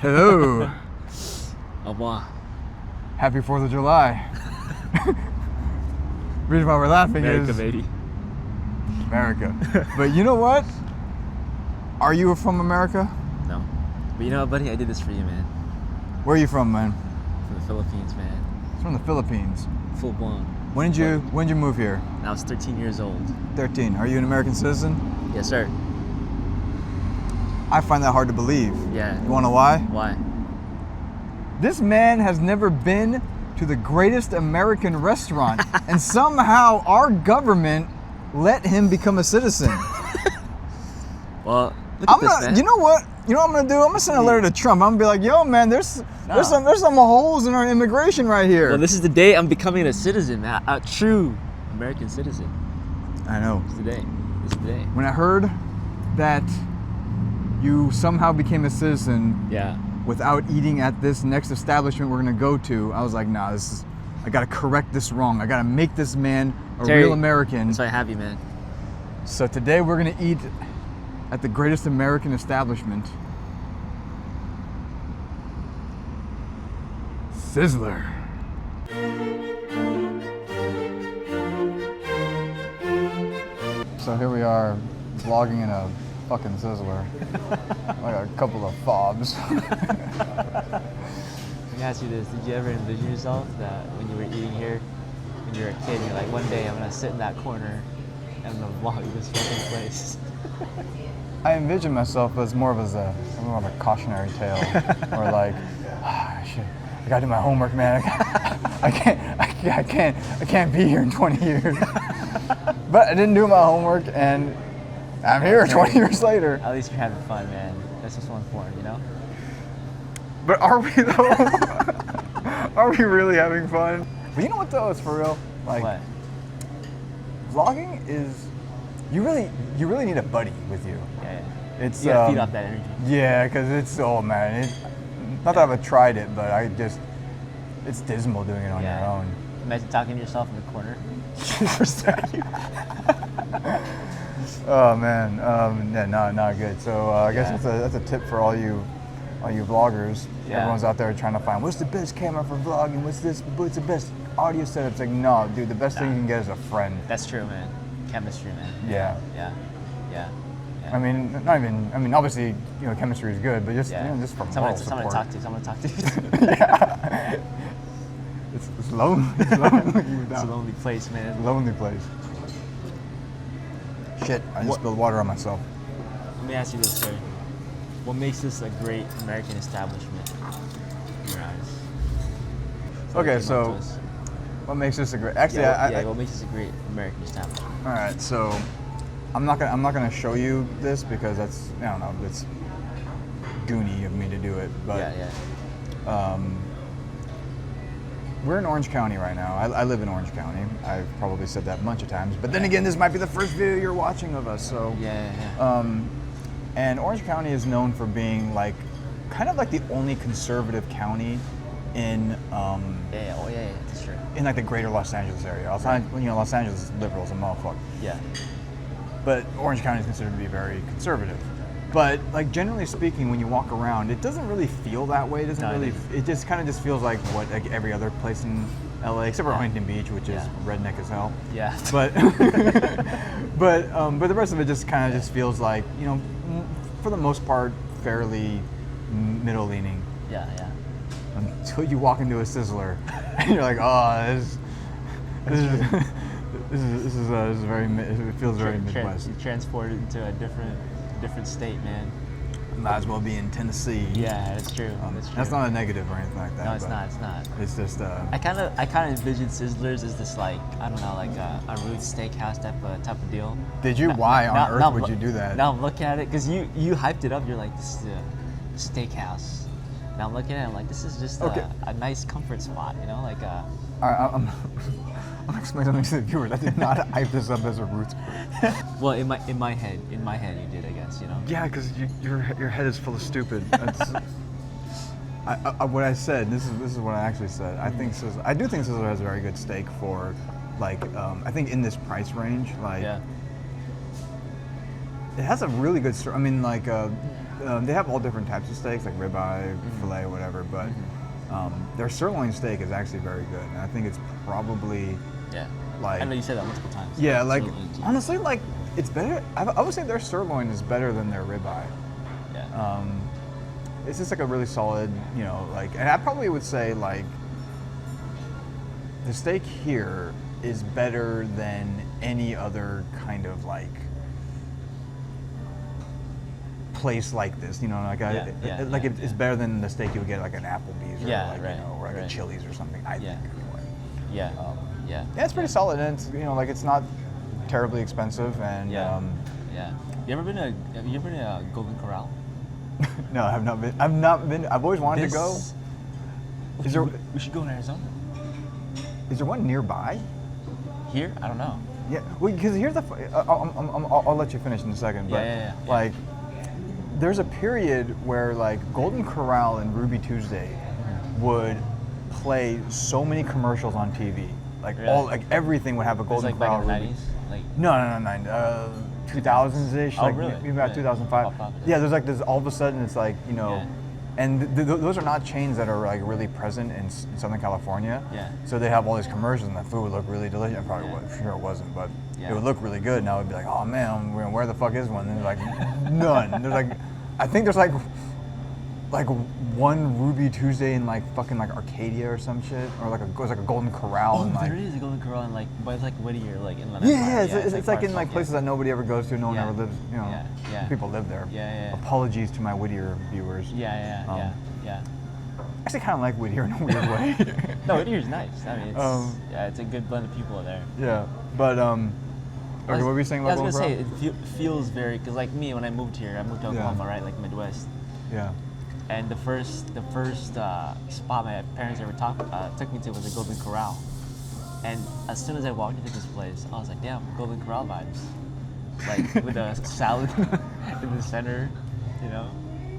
Hello. Au revoir. Happy 4th of July. Reason why we're laughing America, is baby. America. But you know what? Are you from America? No. But you know what, buddy? I did this for you, man. Where are you from, man? From the Philippines, man. It's from the Philippines. Full blown. When did you move here? I was 13 years old. 13. Are you an American citizen? Yes, sir. I find that hard to believe. Yeah. You wanna know why? Why? This man has never been to the greatest American restaurant, and somehow our government let him become a citizen. Well, look at this, man. You know what? You know what I'm gonna do? I'm gonna send a letter to Trump. I'm gonna be like, yo, man, there's some holes in our immigration right here. Well, this is the day I'm becoming a citizen, man. A true American citizen. I know. It's the day. It's the day. When I heard that you somehow became a citizen Yeah. without eating at this next establishment we're gonna go to, I was like, nah, I gotta correct this wrong. I gotta make this man a Terry, real American. That's why I have you, man. So today we're gonna eat at the greatest American establishment, Sizzler. So here we are, vlogging in a fucking Sizzler. Like a couple of fobs. Let me ask you this. Did you ever envision yourself that when you were eating here, when you were a kid, you're like, one day I'm going to sit in that corner and I'm going to vlog this fucking place? I envision myself as more of a cautionary tale, or like, shit, I gotta do my homework, man. I can't be here in 20 years. But I didn't do my homework, and I'm here 20 years later. At least you're having fun, man. That's what's so important, you know? But are we though? Are we really having fun? But you know what though? It's for real. Like, What? vlogging is, you really need a buddy with you. Yeah. It's You gotta feed off that energy. Yeah, because it's, oh man, not that I've tried it, but it's dismal doing it on your own. Imagine talking to yourself in the corner. Oh man, yeah, not good. So I guess that's a tip for all you vloggers. Yeah. Everyone's out there trying to find what's the best camera for vlogging, what's the best audio setup. It's like, no, dude, the best thing you can get is a friend. That's true, man. Chemistry, man. Yeah. Yeah. I mean, obviously, chemistry is good, but just just for moral support. Someone to talk to. Yeah. It's lonely. It's lonely. It's a lonely place, man. Lonely place. Shit, I just spilled water on myself. Let me ask you this, sir. What makes this a great American establishment in your eyes? Okay, so what makes this a great? Actually, what makes this a great American establishment? All right, so I'm not gonna show you this because that's, I don't know, it's goony of me to do it. But we're in Orange County right now. I live in Orange County. I've probably said that a bunch of times. But then again, this might be the first video you're watching of us. So and Orange County is known for being like kind of like the only conservative county in that's true. in like the greater Los Angeles area. Los Angeles is liberal as a motherfucker. Yeah. But Orange County is considered to be very conservative. But like generally speaking, when you walk around, it doesn't really feel that way. It just kind of just feels like every other place in LA, except for Huntington Beach, which is redneck as hell. Yeah. But but the rest of it just kind of just feels like, for the most part, fairly middle leaning. Yeah. Until you walk into a Sizzler, and you're like, oh, this is very. It feels very Midwest. You transported into a different state, man. Might as well be in Tennessee. Yeah, that's true. That's not a negative or anything like that. No, it's not. It's just. I kind of envisioned Sizzlers as this, like, I don't know, like a Ruth's Steakhouse type of deal. Did you? Why on earth would you do that? Now I'm looking at it because you hyped it up. You're like, this is a steakhouse. Now I'm looking at it. I'm like, this is just a nice comfort spot. Like a. I'm explaining something to the viewers. I did not hype this up as a Roots. Well, in my head, you did, I guess. Yeah, because your head is full of stupid. What I said. This is what I actually said. I do think Sizzler has a very good steak for, like, I think in this price range, like. Yeah. It has a really good story. I mean, like, They have all different types of steaks, like ribeye, filet, whatever. But their sirloin steak is actually very good, and I think it's probably like. I know you said that multiple times. Yeah, like honestly, like it's better. I would say their sirloin is better than their ribeye. Yeah. It's just like a really solid, you know, like, and I probably would say like the steak here is better than any other kind of like place like this, you know, like it's better than the steak you would get at, like an Applebee's or like you know, or like a Chili's or something. I think anyway. Yeah, it's pretty solid, and it's, you know, like it's not terribly expensive, and yeah. You ever been to Golden Corral? No, I have not been. I've always wanted to go. Is there? We should go in Arizona. Is there one nearby? Here? I don't know. Yeah, well, because here's the. I'll let you finish in a second. But like, there's a period where like Golden Corral and Ruby Tuesday would play so many commercials on TV. Like everything would have a Golden Corral. Back in the 90s? Like No. 2000s ish. Oh, like really? maybe about 2005. Yeah, there's like this. All of a sudden, it's like, you know. And those are not chains that are like really present in Southern California. Yeah. So they have all these commercials, and the food would look really delicious. I probably was, sure it wasn't, but it would look really good. And I would be like, oh man, where the fuck is one? And there's like none. There's like, I think there's like one Ruby Tuesday in like fucking like Arcadia or some shit, or like a Golden Corral. Oh, and like, there is a Golden Corral in like, but it's like Whittier, like in it's like in like places that nobody ever goes to. No one ever lives. You know, people live there. Yeah. Apologies to my Whittier viewers. Yeah. I actually kind of like Whittier in a weird way. No, Whittier's nice. I mean, it's a good blend of people there. Yeah, but okay, what were you saying about Golden Corral? I was gonna say it feels very, because like me, when I moved here, I moved to Oklahoma, right, like Midwest. Yeah. And the first spot my parents ever took me to was the Golden Corral. And as soon as I walked into this place, I was like, damn, Golden Corral vibes. Like with a salad in the center, you know.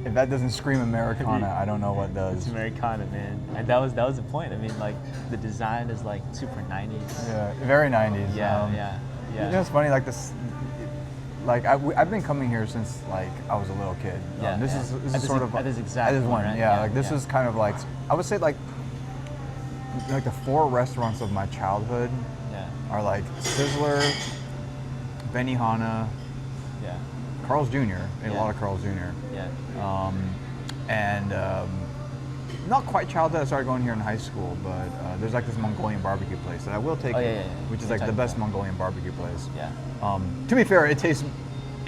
If that doesn't scream Americana, I don't know what does. It's Americana, man. And that was the point. I mean, like the design is like super 90s. Yeah, very 90s. Yeah. You know, it's funny, like this. Like I've been coming here since like I was a little kid. This is sort of at this exact one. Point, right? Yeah, like this is kind of like, I would say like the 4 restaurants of my childhood are like Sizzler, Benihana, Carl's Jr. Ate a lot of Carl's Jr. And not quite childhood. I started going here in high school, but there's like this Mongolian barbecue place that I will take, which is like the best Mongolian barbecue place. To be fair, it tastes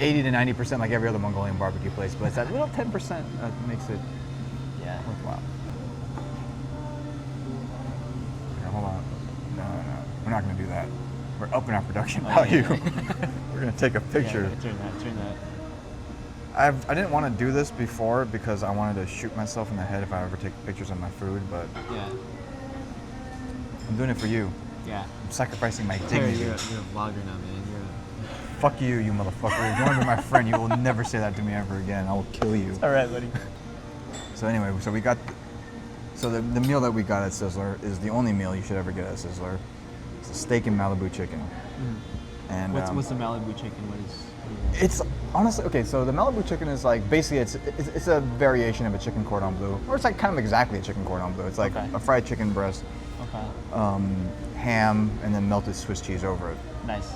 80 to 90% like every other Mongolian barbecue place, but it's that little 10% that makes it worthwhile. Okay, hold on. No, we're not going to do that. We're upping our production value. We're going to take a picture. Turn that. I didn't want to do this before because I wanted to shoot myself in the head if I ever take pictures of my food, but I'm doing it for you. Yeah. I'm sacrificing my dignity. You're a vlogger now, man. Fuck you, you motherfucker. If you want to be my friend, you will never say that to me ever again. I will kill you. All right, buddy. So anyway, the meal that we got at Sizzler is the only meal you should ever get at Sizzler. It's a steak and Malibu chicken. And what's the Malibu chicken? It's honestly okay. So the Malibu chicken is like basically it's a variation of a chicken cordon bleu, or it's like kind of exactly a chicken cordon bleu. It's like a fried chicken breast, ham, and then melted Swiss cheese over it. Nice.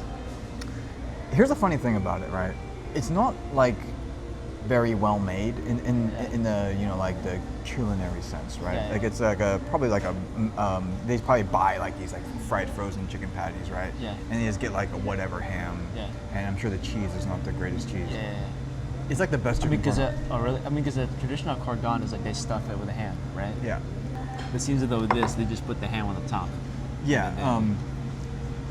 Here's the funny thing about it, right? It's not like very well made in the, you know, like the culinary sense, right? Like it's like probably like they probably buy like these like fried frozen chicken patties, right? And they just get like a whatever ham. And I'm sure the cheese is not the greatest cheese. It's like the best chicken. Because the traditional cordon is like they stuff it with a ham, right? Yeah. It seems as though with this they just put the ham on the top. Yeah.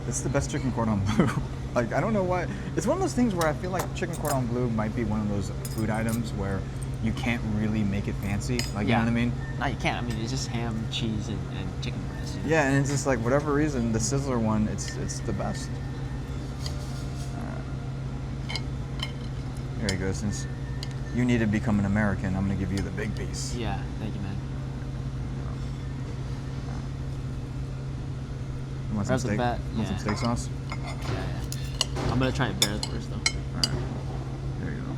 It's the best chicken cordon bleu. Like, I don't know why. It's one of those things where I feel like chicken cordon bleu might be one of those food items where you can't really make it fancy. Like, you know what I mean? No, you can't. I mean, it's just ham, cheese, and chicken breast. You know? Yeah, and it's just like, whatever reason, the Sizzler one, it's the best. Here you go. Since you need to become an American, I'm going to give you the big piece. Yeah, thank you, man. You want some steak? Want some steak sauce? Yeah. I'm gonna try it bare first, though. All right. There you go.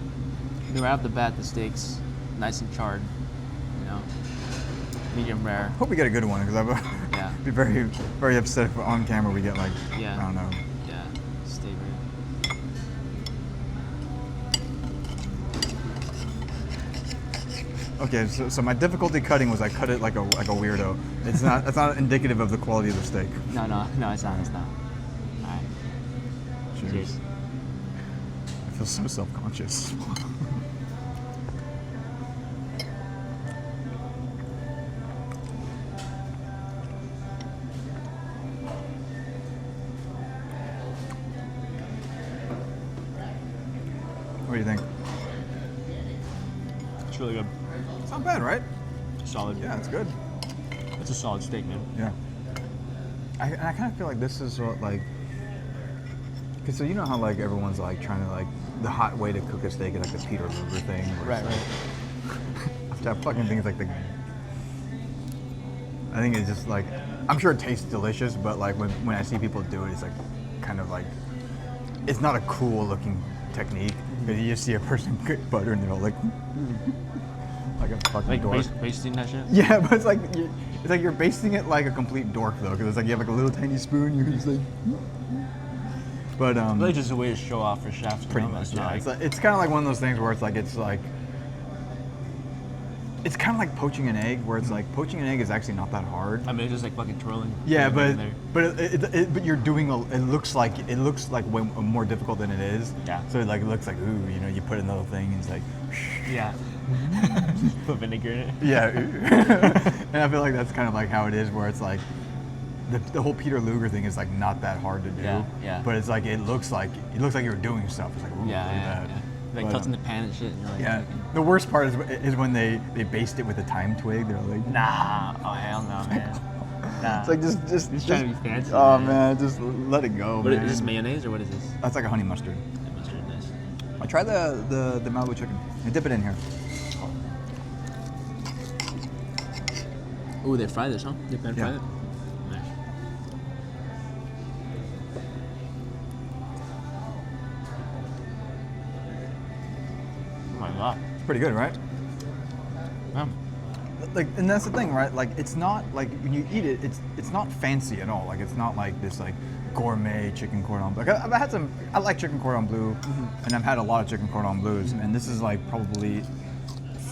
right off the bat, the steak's nice and charred. You know, medium rare. Hope we get a good one because Yeah. I'd be very, very upset if on camera we get like, Yeah. I don't know. Yeah, steak rare. Okay, so my difficulty cutting was I cut it like a weirdo. That's not indicative of the quality of the steak. No, it's not. All right. Cheers. I feel so self-conscious. What do you think? It's really good. It's not bad, right? Solid. Yeah, it's good. It's a solid steak, man. Yeah. I kind of feel like this is what like, cause so you know how like everyone's like trying to like the hot way to cook a steak is like the Peter Luger thing. Where it's like, that fucking thing is like the. I think it's just like, I'm sure it tastes delicious, but like when I see people do it, it's like kind of like, it's not a cool looking technique because you just see a person cook butter and they're all like a fucking Like dork. basting that shit? Yeah, but it's like you're basting it like a complete dork though, because it's like you have like a little tiny spoon, you're just like. But Really just a way to show off for chefs. pretty much, yeah. It's kind of like one of those things where it's kind of like poaching an egg, where it's like poaching an egg is actually not that hard. I mean, it's just like fucking twirling. Yeah, in there. but you're doing it looks like way more difficult than it is. Yeah. So it looks like ooh, you know, you put another thing and it's like. Yeah. Put vinegar in it. Yeah, and I feel like that's kind of like how it is, where it's like the whole Peter Luger thing is like not that hard to do. Yeah. But it's like it looks like you're doing stuff. It's like ooh, look at that. Like But, tilting the pan and shit. And you're like, Yeah. The worst part is when they baste it with a thyme twig. They're like, nah. Oh hell no, man. Nah. It's like just trying to be fancy. Oh man, just let it go. What man. is this, mayonnaise or what is this? That's like a honey mustard. Mustard, nice. I try the Malibu chicken. I dip it in here. Ooh, they fry this, huh? They pan fry Yeah. it. Nice. Oh my god. It's pretty good, right? Yeah. Like, and that's the thing, right? Like, it's not like when you eat it, it's not fancy at all. Like, it's not like this like gourmet chicken cordon bleu. Like, I've had some. I like chicken cordon bleu, and I've had a lot of chicken cordon bleus, and this is like probably,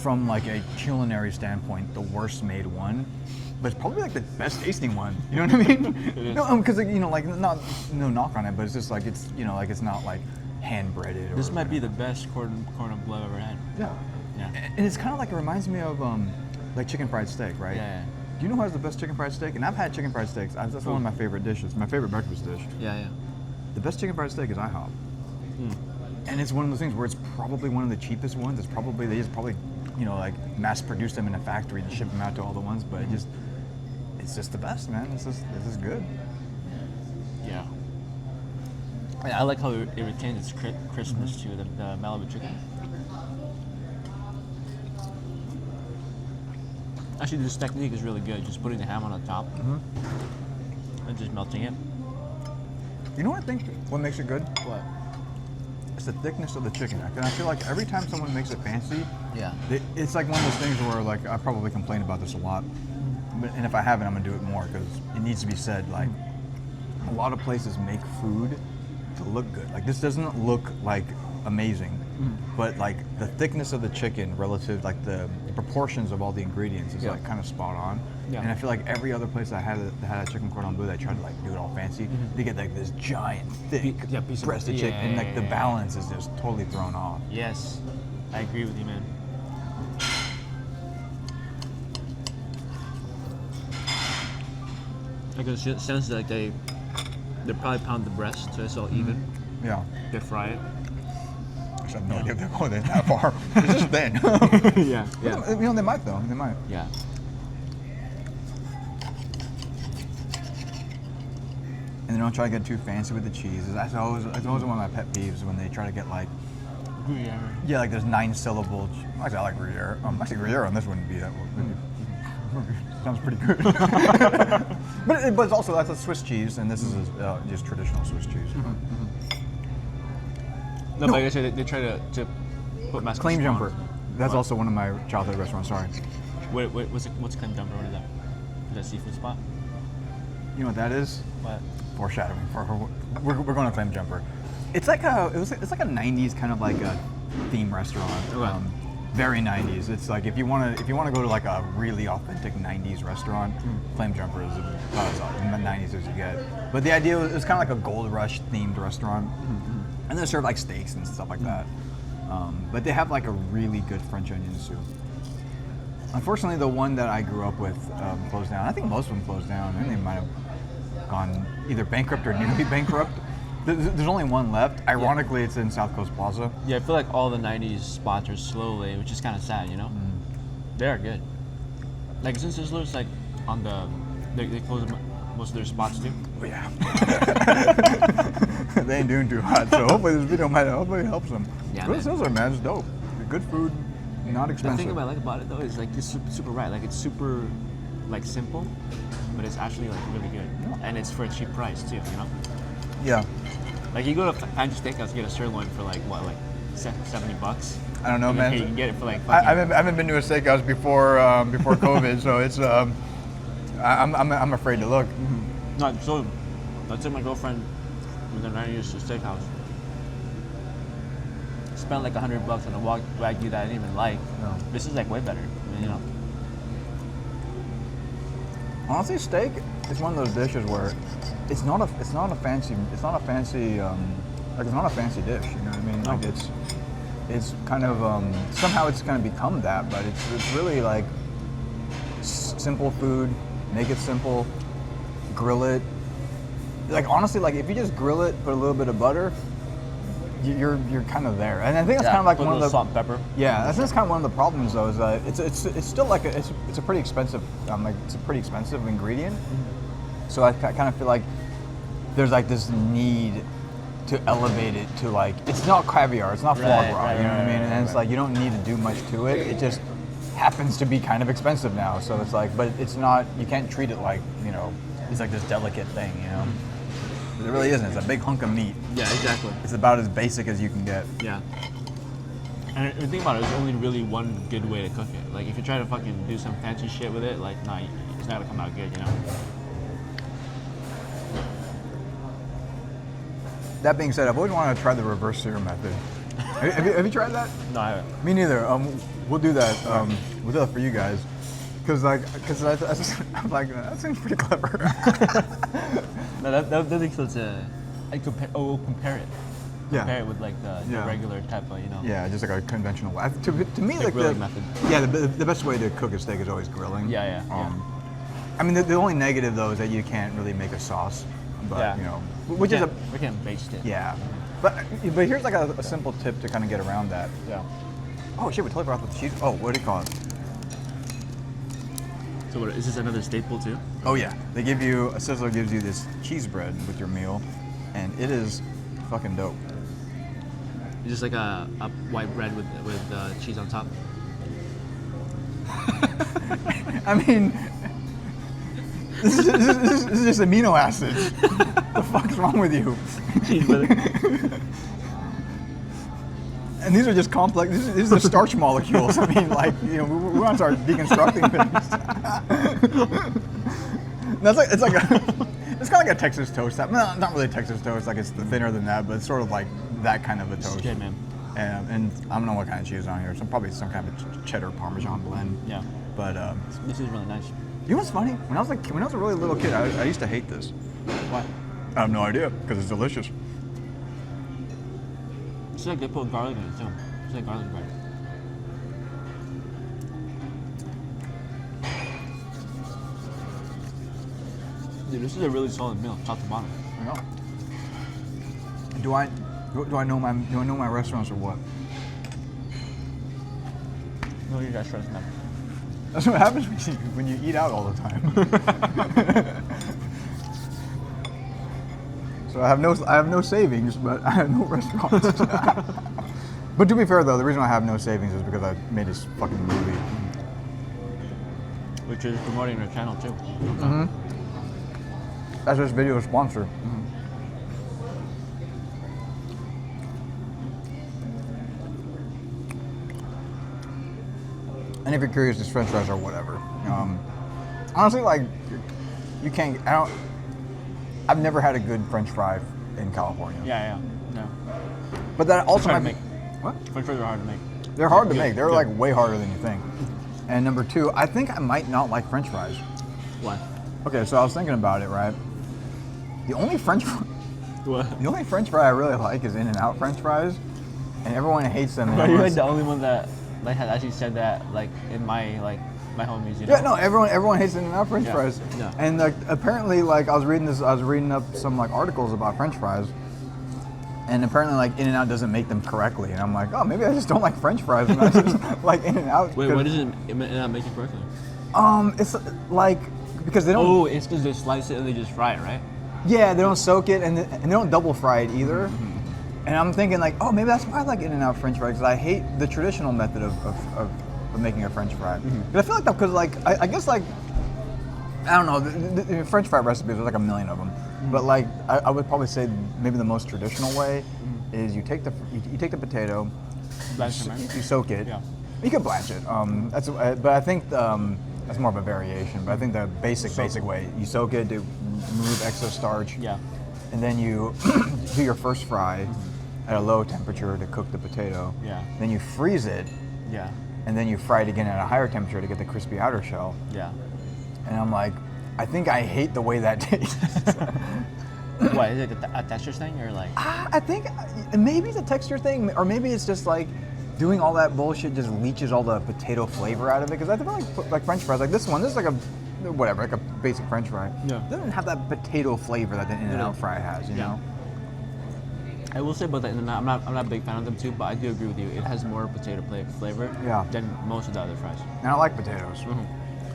from like a culinary standpoint, the worst made one. But it's probably like the best tasting one. You know what I mean? is. No, because you know, like no knock on it, but it's just like it's like it's not like hand breaded. This might be the best cordon bleu I've ever had. Yeah. Yeah. And it's kind of like, it reminds me of like chicken fried steak, right? Yeah. Do you know who has the best chicken fried steak? And I've had chicken fried steaks. That's one of my favorite dishes. My favorite breakfast dish. Yeah. The best chicken fried steak is IHOP. And it's one of those things where it's probably one of the cheapest ones. They just probably like mass produce them in a factory and ship them out to all the ones. But it's just the best, man. This is good. Yeah. I like how it retains its crispness too, the Malibu chicken. Actually, this technique is really good. Just putting the ham on the top and just melting it. You know what I think? What makes it good? What? It's the thickness of the chicken. And I feel like every time someone makes it fancy, Yeah. it's like one of those things where like I probably complain about this a lot, and if I haven't, I'm gonna do it more because it needs to be said. Like a lot of places make food to look good. Like this doesn't look like amazing, but like the thickness of the chicken relative, like the proportions of all the ingredients is like kind of spot on. Yeah. And I feel like every other place I had a chicken cordon bleu, they tried to like do it all fancy. They get like this giant, thick piece of- breasted chicken, and like the yeah. balance is just totally thrown off. Yes, I agree with you, man. Like it sounds like they probably pound the breast so it's all even. Yeah. They fry it. I have no idea if they're going that far. It's just thin. Yeah. You know, they might though. They might. Yeah. And they don't try to get too fancy with the cheese. That's always one of my pet peeves when they try to get like, yeah, like there's 9 syllable. Actually, I like Gruyere. Actually, Gruyere on this wouldn't be that. Sounds pretty good. but it's also, that's a Swiss cheese, and this is just traditional Swiss cheese. No, but like I said, they try to Put mashed Claim swan. Jumper. That's What? also one of my childhood restaurants. Sorry. What's Claim Jumper? What is that? Is that a seafood spot? You know what that is? What? Foreshadowing. We're going to Claim Jumper. It's like it's like a 90s kind of like a theme restaurant. Okay. Very 90s. It's like if you want to go to like a really authentic 90s restaurant, Flame Jumper is about as 90s as you get. But the idea was, it was kind of like a Gold Rush themed restaurant, and they serve like steaks and stuff like that. But they have like a really good French onion soup. Unfortunately, the one that I grew up with closed down. I think most of them closed down. I think they might have gone either bankrupt or near to be bankrupt. There's only one left. Ironically, it's in South Coast Plaza. Yeah, I feel like all the 90s spots are slowly, which is kind of sad, you know? They are good. Like, since Sizzler's like on the, they close most of their spots too. Oh, yeah. They ain't doing too hot, so hopefully this video hopefully helps them. Yeah, Go to man. Sizzler, man. It's dope. Good food, not The expensive. thing I like about it though is like it's super right. Like it's super like simple, but it's actually like really good. Yeah. And it's for a cheap price too, you know? Yeah. Like you go to Fancy Steakhouse, you get a sirloin for like what, like $70? I don't know, And man. You can get it for like I fucking, haven't been to a steakhouse before COVID, so it's I'm afraid to look. No, so I took my girlfriend with a 90s steakhouse. Spent like $100 on a wagyu that I didn't even like. No. This is like way better, you know. Honestly, steak is one of those dishes where it's not a fancy dish. You know what I mean? Like it's kind of somehow it's kind of become that, but it's really like simple food. Make it simple, grill it. Like honestly, like if you just grill it, put a little bit of butter, you're kind of there. And I think that's kind of like put one a of the little salt and pepper. Yeah, that's kind of one of the problems though. Is that it's still like it's a pretty expensive it's a pretty expensive ingredient. So I kind of feel like there's like this need to elevate it to like it's not caviar, it's not foie Right, gras. right, You know what I right, mean? right, And it's like you don't need to do much to it. It just happens to be kind of expensive now. So it's like, but it's not. You can't treat it like it's like this delicate thing. It really isn't. It's a big hunk of meat. Yeah, exactly. It's about as basic as you can get. Yeah. And the thing about it, there's only really one good way to cook it. Like if you try to fucking do some fancy shit with it, like nah, it's not gonna come out good, you know. That being said, I've always wanted to try the reverse sear method. Have you tried that? No, I haven't. Me neither. We'll do that. We'll do that for you guys. Cause I'm like that seems pretty clever. No, that makes sense. We'll compare it. Yeah. Compare it with like the Yeah. regular type of, Yeah, just like a conventional. To me, The like grilling method. Yeah, the best way to cook a steak is always grilling. Yeah. I mean, the only negative though is that you can't really make a sauce. But Yeah. which is we can baste it. yeah. But here's like a simple tip to kind of get around that. Yeah. Oh shit, we totally forgot the cheese. Oh, what do you call it? So what, is this another staple too? Oh yeah, Sizzler gives you this cheese bread with your meal, and it is fucking dope. It's just like a white bread with cheese on top. I mean, this is just amino acids. What the fuck's wrong with you? Cheese with it. And these are just complex. These are starch molecules. I mean, like we want to start deconstructing things. That's like it's kind of like a Texas toast. Not really Texas toast. Like it's thinner than that, but it's sort of like that kind of a toast. It's good, man. And I don't know what kind of cheese is on here. Probably some kind of a cheddar Parmesan blend. Yeah. But This is really nice. you know what's funny? When I was a really little kid, I used to hate this. What? I have no idea because it's delicious. It's like they put garlic in it too. It's like garlic bread. Dude, this is a really solid meal, top to bottom. I know. Do I know my restaurants or what? No, you guys trust them. That's what happens when you eat out all the time. So I have no savings, but I have no restaurants. But to be fair though, the reason I have no savings is because I made this fucking movie. Which is promoting their channel too. That's this video's sponsor. And if you're curious, just French fries or whatever. Honestly, like, you can't. I've never had a good French fry in California. Yeah. No. But that also Hard might to be. make. What? French fries are hard to make. They're hard to Good, make. They're good. like way harder than you think. And number two, I think I might not like French fries. Why? Okay, so I was thinking about it, right? The only French fry I really like is In-N-Out French fries, and everyone hates them. And But you're like everyone's- the only one that like has actually said that like in my homies. You know? Yeah, no, everyone hates In-N-Out French Yeah, fries. yeah. And like apparently, like I was reading up some like articles about French fries, and apparently like In-N-Out doesn't make them correctly, and I'm like, oh, maybe I just don't like French fries, and I just like In-N-Out. Wait, what does it not make it correctly? It's like because they don't. Oh, it's because they slice it and they just fry it, right? Yeah, they don't soak it, and they don't double fry it either. And I'm thinking like, oh, maybe that's why I like In-N-Out French fries, because I hate the traditional method of making a French fry. But I feel like that because like I guess like I don't know, the French fry recipes, there's like a million of them. But like I would probably say maybe the most traditional way is you take the potato, Blanch it, you soak it. Yeah. You can blanch it. But I think that's more of a variation. But I think the basic way, you soak it to remove excess starch. Yeah. And then you do your first fry at a low temperature to cook the potato. Yeah. Then you freeze it, Yeah. and then you fry it again at a higher temperature to get the crispy outer shell. Yeah. And I'm like, I think I hate the way that tastes. What, is it a texture thing or like? I think maybe it's a texture thing, or maybe it's just like doing all that bullshit just leaches all the potato flavor out of it. Because I feel like French fries, like this is like a whatever, like a basic French fry. Yeah. It doesn't have that potato flavor that the In-N-Out fry has, you know? I will say about that, I'm not a big fan of them too, but I do agree with you. It has more potato flavor Yeah. than most of the other fries. And I like potatoes.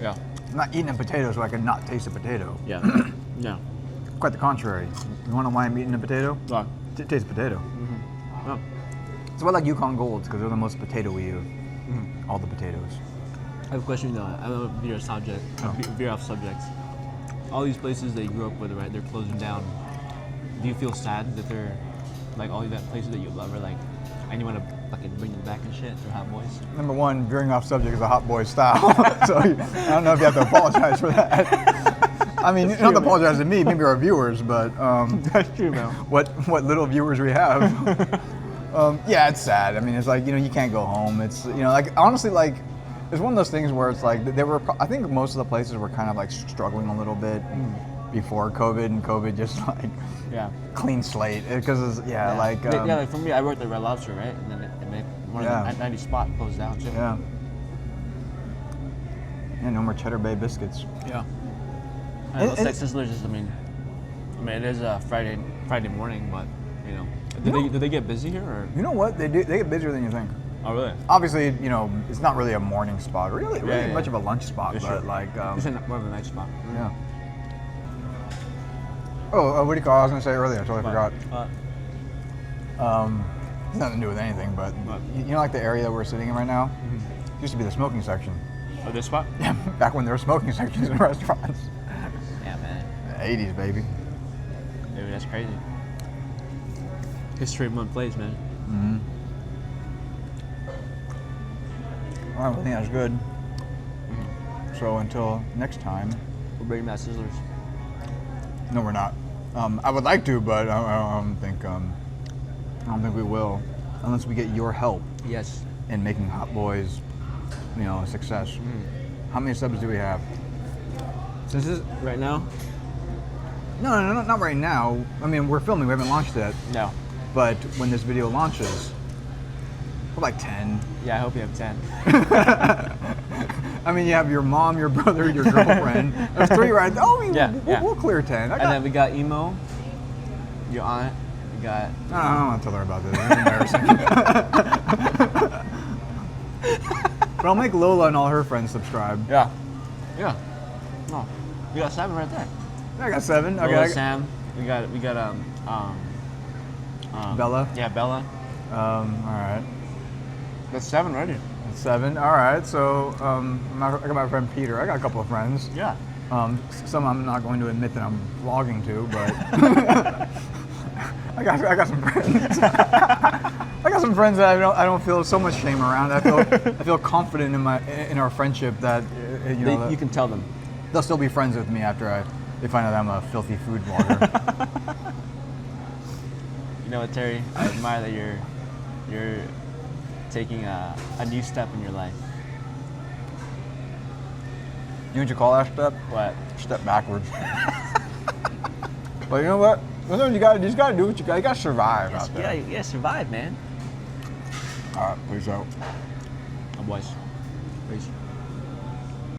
Yeah. I'm not eating a potato so I can not taste a potato. Yeah. Yeah. Quite the contrary. You want to know why I'm eating a potato? Right. It tastes potato. Oh. It's why I like Yukon Golds, because they're the most potato-y of all the potatoes. I have a question though. I have a veer off subject. All these places that you grew up with, right? They're closing down. Do you feel sad that they're like all these places that you love are like, and you want to fucking bring them back and shit? They're Haut Bois. Number one, veering off subject is a Haut Bois style. So I don't know if you have to apologize for that. I mean, you don't have to apologize to me, maybe our viewers, but That's true, man. what little viewers we have. Yeah, it's sad. I mean, it's like, you can't go home. It's, like, honestly, like, it's one of those things where it's like, I think most of the places were kind of like struggling a little bit before COVID, and COVID just like clean slate. Because, like... like for me, I worked at Red Lobster, right? And then one of the 90 spot closed down too. Yeah. Yeah, no more Cheddar Bay biscuits. Yeah. And it's like Sizzler just, I mean, it is a Friday morning, but, do they get busy here or? You know what? They do. They get busier than you think. Oh, really? Obviously, it's not really a morning spot, really much of a lunch spot, Yeah, but sure. like, It's more of a night spot. yeah. Oh, what do you call? I was gonna say earlier. I totally forgot. It's nothing to do with anything, but What? like the area that we're sitting in right now used to be the smoking section. Oh, this spot? Yeah, back when there were smoking sections in restaurants. Yeah, man. The 80s, baby. Dude, that's crazy. History of one place, man. Well, I think that's good. So until next time. We're bringing back Sizzlers. No, we're not. I would like to, but I don't think we will, unless we get your help Yes. in making Haut Bois, a success. How many subs do we have? Since this, Right now? no, not right now. I mean, we're filming. We haven't launched yet. No. But when this video launches, we're like 10. Yeah, I hope you have 10. I mean, you have your mom, your brother, your girlfriend. There's 3 right there. Oh, we'll clear 10. And then we got Emo, your aunt, we got... No, I don't want to tell her about this. It's embarrassing. But I'll make Lola and all her friends subscribe. Yeah. Yeah. No. We got 7 right there. I got 7. Okay. Lola, Sam, we got Bella. Yeah, Bella. All right. That's 7 already. 7. All right. So I got my friend Peter. I got a couple of friends. Yeah. Some I'm not going to admit that I'm vlogging to, but I got some friends. I got got some friends that I don't feel so much shame around. I feel confident in our friendship that You can tell them. they'll still be friends with me after they find out I'm a filthy food blogger. You know what, Terry? I admire that you're taking a new step in your life. You know what you call that step? What? Step backwards. But you know what? Sometimes you just gotta do what you got. You gotta survive out there. Yeah, you gotta survive, man. All right, peace out. Boys. Peace.